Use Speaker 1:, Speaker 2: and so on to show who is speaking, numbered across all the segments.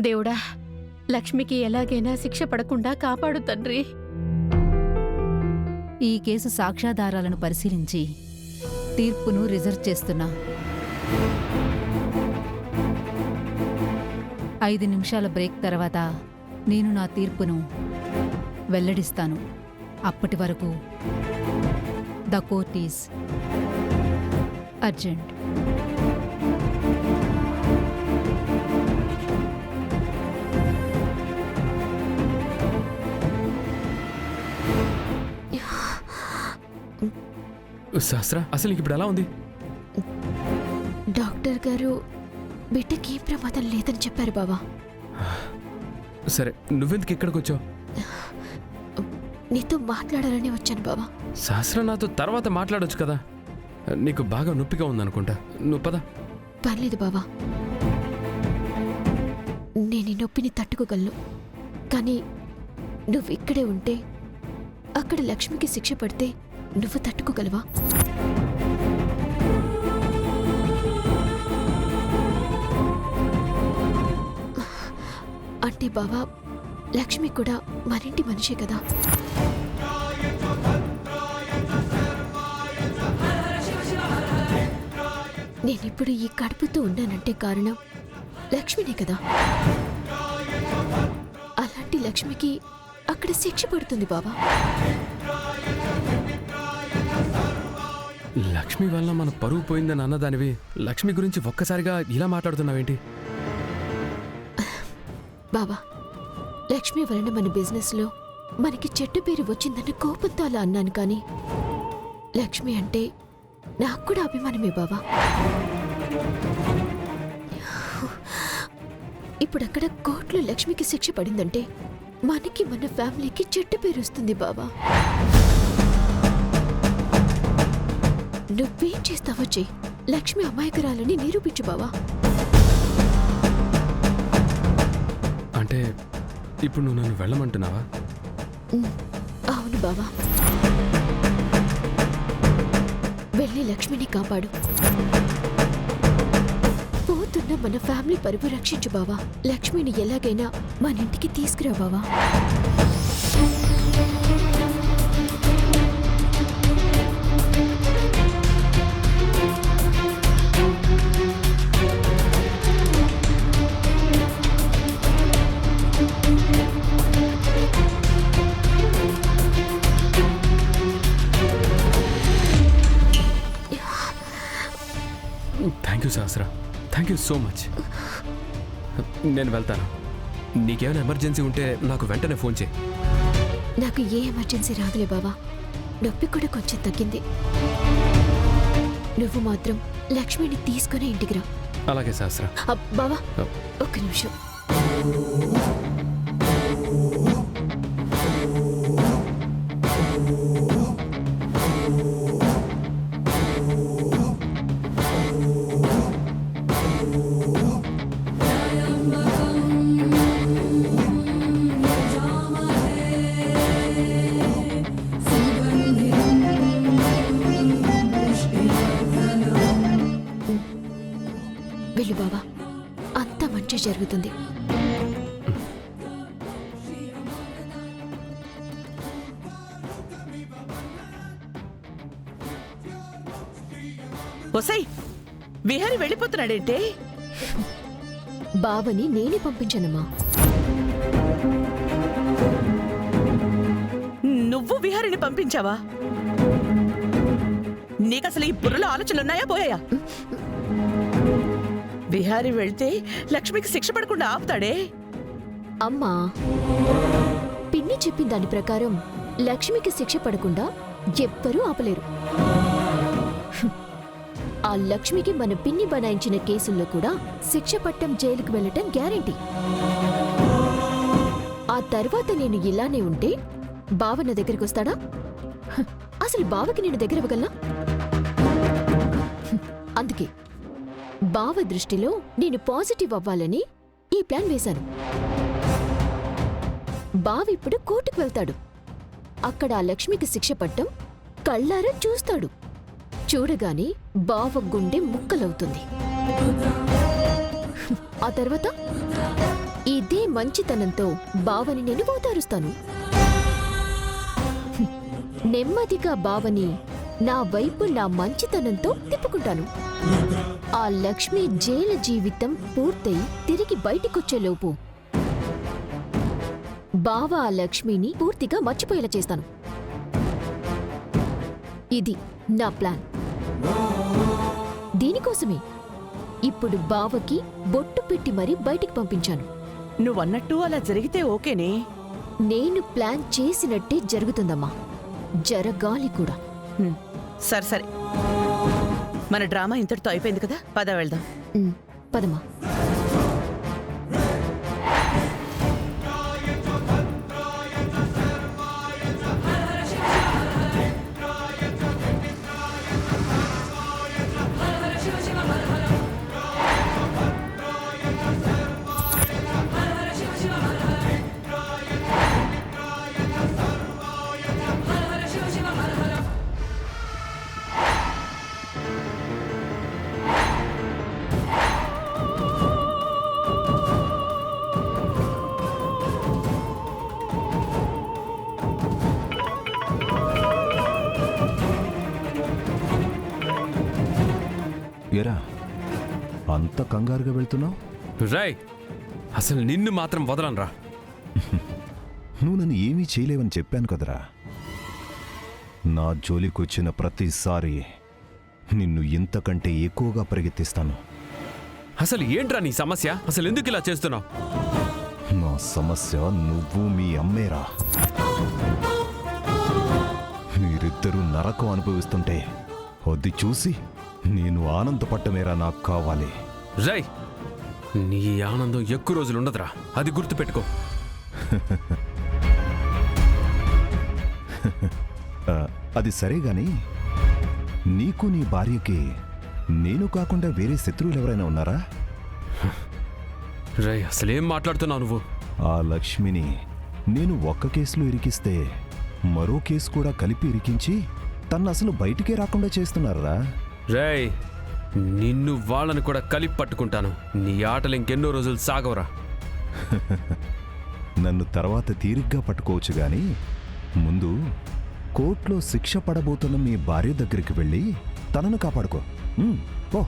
Speaker 1: దేవుడా, లక్ష్మికి ఎలాగైనా శిక్ష పడకుండా కాపాడు తండ్రి.
Speaker 2: ఈ కేసు సాక్ష్యాధారాలను పరిశీలించి తీర్పును రిజర్వ్ చేస్తున్నా. 5 నిమిషాల బ్రేక్ తర్వాత నేను నా తీర్పును వెల్లడిస్తాను. అప్పటి వరకు ద కోర్ట్ ఈజ్ అర్జెంట్.
Speaker 3: శాస్త్ర, అసలు ఇప్పుడు ఎలా ఉంది?
Speaker 4: డాక్టర్ గారు బిడ్డకి ప్రమాదం లేదని చెప్పారు బావా.
Speaker 3: సరే, నువ్వెందుకు ఇక్కడికి వచ్చావు?
Speaker 4: నీతో మాట్లాడాలని వచ్చాను బావా.
Speaker 3: శాస్త్ర, నాతో తర్వాత మాట్లాడొచ్చు కదా. నీకు బాగా నొప్పిగా ఉందనుకుంటా. నువ్వు పద.
Speaker 4: పర్లేదు బావా, నేను ఈ నొప్పిని తట్టుకోగలను. కానీ నువ్వు ఇక్కడే ఉంటే అక్కడ లక్ష్మికి శిక్ష పడితే నువ్వు తట్టుకోగలవా? అంటే బావా, లక్ష్మి కూడా మరింటి మనిషే కదా. నేనిప్పుడు ఈ కడుపుతో ఉన్నానంటే కారణం లక్ష్మినే కదా. అలాంటి లక్ష్మికి అక్కడ శిక్ష పడుతుంది బావా.
Speaker 3: లక్ష్మి వల్ల మన పరువు పోయిందని అన్నదానివి లక్ష్మి గురించి ఒక్కసారిగా ఇలా మాట్లాడుతున్నావేంటి?
Speaker 4: బావా, లక్ష్మి వలన మన బిజినెస్లో మనకి చెడ్డ పేరు వచ్చిందన్న కోపంతో అలా అన్నాను. కానీ లక్ష్మి అంటే నాకు కూడా అభిమానమే బావా. ఇప్పుడు అక్కడ కోర్టులో లక్ష్మికి శిక్ష పడిందంటే మనకి మన ఫ్యామిలీకి చెడ్డ పేరు వస్తుంది బావా. నువ్వేం చేస్తావో చెయ్యి, లక్ష్మి అమాయకురాలని నిరూపించు బావా.
Speaker 3: అంటే ఇప్పుడు నువ్వు నన్ను వెళ్ళమంటున్నావా?
Speaker 4: అవును బావా, వెళ్ళి లక్ష్మిని కాపాడు. పోతున్న మన ఫ్యామిలీ పరువు రక్షించు బావా. లక్ష్మిని ఎలాగైనా మన ఇంటికి తీసుకురా బావా.
Speaker 3: థ్యాంక్ యూ శాస్త్ర, థ్యాంక్ యూ సో మచ్. నేను వెళ్తాను. నీకేమైనా ఎమర్జెన్సీ ఉంటే నాకు వెంటనే ఫోన్ చేయి.
Speaker 4: నాకు ఏ ఎమర్జెన్సీ రాదులే బావా, నొప్పి కూడా కొంచెం తగ్గింది. నువ్వు మాత్రం లక్ష్మిని తీసుకుని ఇంటికి రా.
Speaker 3: అలాగే శాస్త్ర.
Speaker 4: బావా, ఒక్క నిమిషం. వెళ్ళు బావా, అంతా మంచి జరుగుతుంది.
Speaker 5: ఒసై, విహారి వెళ్ళిపోతున్నాడేంటే?
Speaker 4: బావని నేనే పంపించానమ్మా.
Speaker 5: నువ్వు విహారిని పంపించావా? నీకసలు ఈ బుర్రలో ఆలోచనలున్నాయా పోయాయా? విహారి వెళ్తే లక్ష్మికి శిక్ష పడకుండా ఆపుతాడే?
Speaker 4: అమ్మా, పిన్ని చెప్పిన దాని ప్రకారం లక్ష్మికి శిక్ష పడకుండా ఎవ్వరూ ఆపలేరు. ఆ లక్ష్మికి మన పిన్ని బనాయించిన కేసుల్లో కూడా శిక్ష పట్టం జైలుకు వెళ్ళటం గ్యారెంటీ. ఆ తర్వాత నేను ఇలానే ఉంటే బావ నా దగ్గరికి వస్తాడా? అసలు బావకి నేను దగ్గర ఇవ్వగలనా? అందుకే బావ దృష్టిలో నేను పాజిటివ్ అవ్వాలని ఈ ప్లాన్ వేశాను. బావ ఇప్పుడు కోర్టుకు వెళ్తాడు. అక్కడ ఆ లక్ష్మికి శిక్ష పట్టం కళ్ళారా చూస్తాడు. చూడగానే బావ గుండె ముక్కలవుతుంది. ఆ తర్వాత ఇదే మంచితనంతో బావని నేను ఓదారుస్తాను. నెమ్మదిగా బావని నా వైపు నా మంచితనంతో తిప్పుకుంటాను. ఆ లక్ష్మి జైలు జీవితం పూర్తయి తిరిగి బయటికొచ్చేలోపు బావ ఆ లక్ష్మిని పూర్తిగా మర్చిపోయేలా చేస్తాను. ఇది నా ప్లాన్. దీనికోసమే ఇప్పుడు బావకి బొట్టు పెట్టి మరీ బయటికి పంపించాను.
Speaker 5: నువ్వన్నట్టు అలా జరిగితే ఓకేనే.
Speaker 4: నేను ప్లాన్ చేసినట్టే జరుగుతుందమ్మా, జరగాలి కూడా.
Speaker 5: సరే సరే, మన డ్రామా ఇంతటితో అయిపోయింది కదా, పద వెళ్దాం.
Speaker 4: పదమ్మా.
Speaker 6: ఎరా అంత కంగారుగా వెళ్తున్నావు?
Speaker 3: రాయ్, అసలు నిన్ను మాత్రం వదలనరా.
Speaker 6: నువ్వు నన్ను ఏమీ చేయలేవని చెప్పాను కదరా. నా జోలికొచ్చిన ప్రతిసారి నిన్ను ఇంతకంటే ఎక్కువగా పరిగెత్తిస్తాను.
Speaker 3: అసలు ఏంట్రా నీ సమస్య? అసలు ఎందుకు ఇలా చేస్తున్నావు?
Speaker 6: నా సమస్య నువ్వు మీ అమ్మేరా. మీరిద్దరూ నరకం అనుభవిస్తుంటే అది చూసి నేను ఆనందపడ్డమేరా నాకు కావాలి.
Speaker 3: రాయ్, నీ ఆనందం ఎక్కువ రోజులు ఉండదురా, అది గుర్తుపెట్టుకో.
Speaker 6: అది సరే గాని నీకు నీ భార్యకి నేను కాకుండా వేరే శత్రువులు ఎవరైనా ఉన్నారా?
Speaker 3: రాయ్, అసలేం మాట్లాడుతున్నావు నువ్వు?
Speaker 6: ఆ లక్ష్మిని నేను ఒక్క కేసులో ఇరికిస్తే మరో కేసు కూడా కలిపి ఇరికించి తను అసలు బయటికే రాకుండా చేస్తున్నారా?
Speaker 3: రాయ్, నిన్ను వాళ్ళని కూడా కలిపి పట్టుకుంటాను. నీ ఆటలు ఇంకెన్నో రోజులు సాగవరా.
Speaker 6: నన్ను తర్వాత తీరిగ్గా పట్టుకోవచ్చు గాని ముందు కోర్టులో శిక్ష పడబోతున్న మీ భార్య దగ్గరికి వెళ్ళి తనను కాపాడుకో. పో.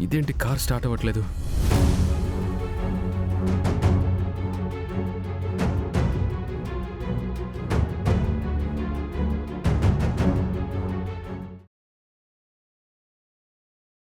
Speaker 3: ఇదేంటి కార్ స్టార్ట్ అవ్వట్లేదు?